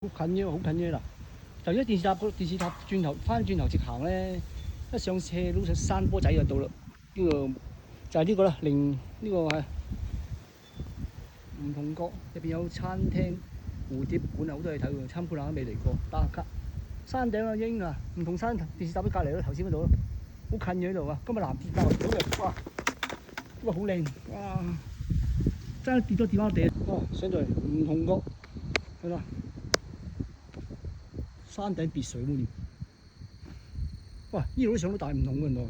好近嘅，好近嘅嗱。就喺電視塔轉頭直行咧，一上斜路上山坡仔就到啦。呢、個就係呢個啦，呢個係梧桐閣入邊有餐廳、蝴蝶館啊，好多嘢睇喎。參觀下都未嚟過，打下卡。山頂啊，已經啊，梧桐山電視塔喺隔離咯，頭先嗰度咯，好近嘅呢度啊。今日藍天白雲好嘅，哇！哇，好靚，哇！真係跌咗電話地，哇！上到嚟梧桐閣，係嘛？山頂別墅喎，哇！呢度都上到大梧桐嘅原來，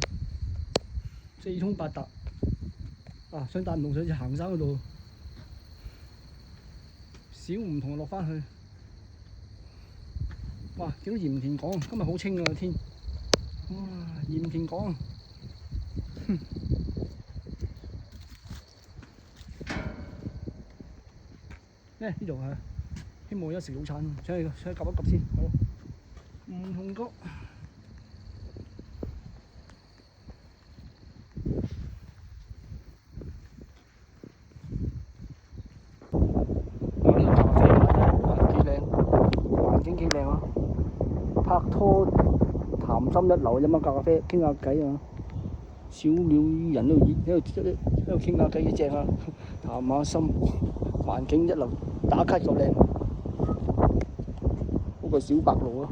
四通八達。啊，上大梧桐上次行山嗰度，小梧桐落翻去。哇！見到鹽田港，今日好清啊天。哇！鹽田港，呢度係希望一食早餐，上去及一及先。好，梧桐閣。哇！呢個咖啡館幾靚，環境幾靚啊！拍拖談心一流，飲下咖啡傾下偈啊！小鳥依人喺度傾下偈幾正啊！談下心，環境一流，打卡又靚，好過小白路啊！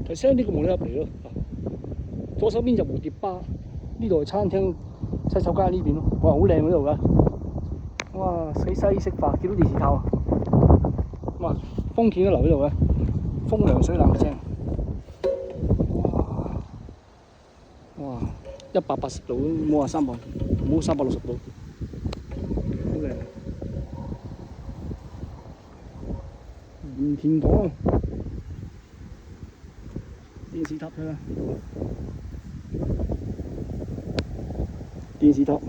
就 send 呢個門入嚟咯。左手邊就蝴蝶巴，呢度係餐廳洗手間呢邊咯。哇，好靚嗰度噶！哇，西式化，見到電視塔啊！哇，風景一流呢度嘅，風涼水冷正。哇，180度都冇話冇360度，好靚。鹽田港電視塔睇下呢度，電視塔。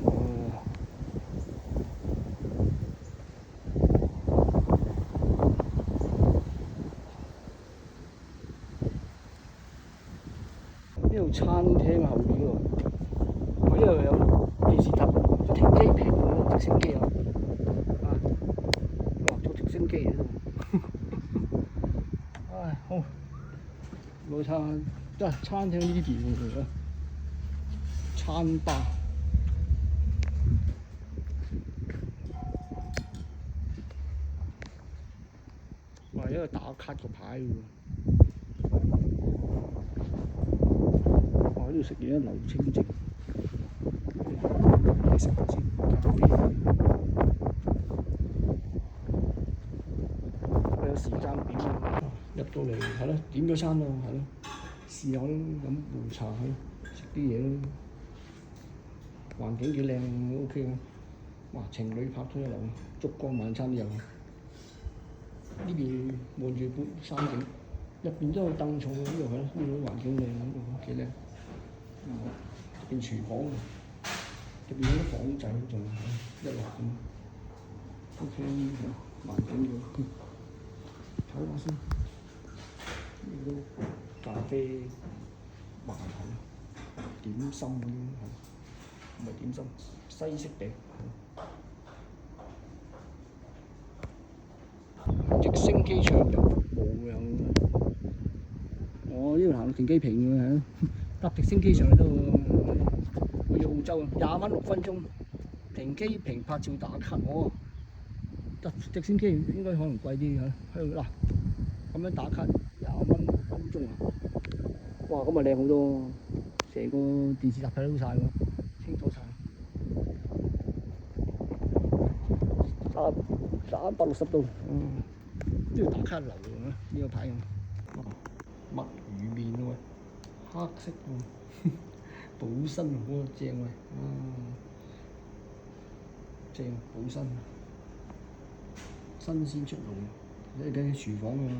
呢度餐廳後邊嗰度，呢度有電視塔，停機坪喎，直升機啊！哇，坐直升機喺度。唉，好，落去餐廳呢邊喎，餐吧。哇，一個打卡個牌喎。哇！呢度食嘢一流清靜，你食下先，咖啡。佢有時間表喎，入到嚟係咯，點咗餐咯，係咯，試下咯，飲壺茶係咯，食啲嘢咯。環境幾靚 ，OK 嘅。哇！情侶拍拖一流，燭光晚餐都有。呢邊望住山景，入邊都有燈坐，呢度係咯，呢度環境靚，呢度幾靚。入邊廚房，入邊有啲房仔仲一流咁。OK， 環境嘅，睇下先。呢度咖啡飯係點心嗰啲係，唔係點心，西式餅。直升機長遊無人，我呢度行到停機坪嘅係，搭直升機上去都去澳洲啊，20蚊6分鐘，停機坪拍照打卡喎。搭直升機應該可能貴啲嚇，喺度嗱咁樣打卡20蚊6分鐘啊！哇，咁啊靚好多，成個電視塔睇到晒喎，清楚晒。360度，呢度打卡流喎，呢個牌咁。墨魚麵喎，黑色喎，補身喎，正喎，正補身，新鮮出爐，你睇廚房㗎嘛。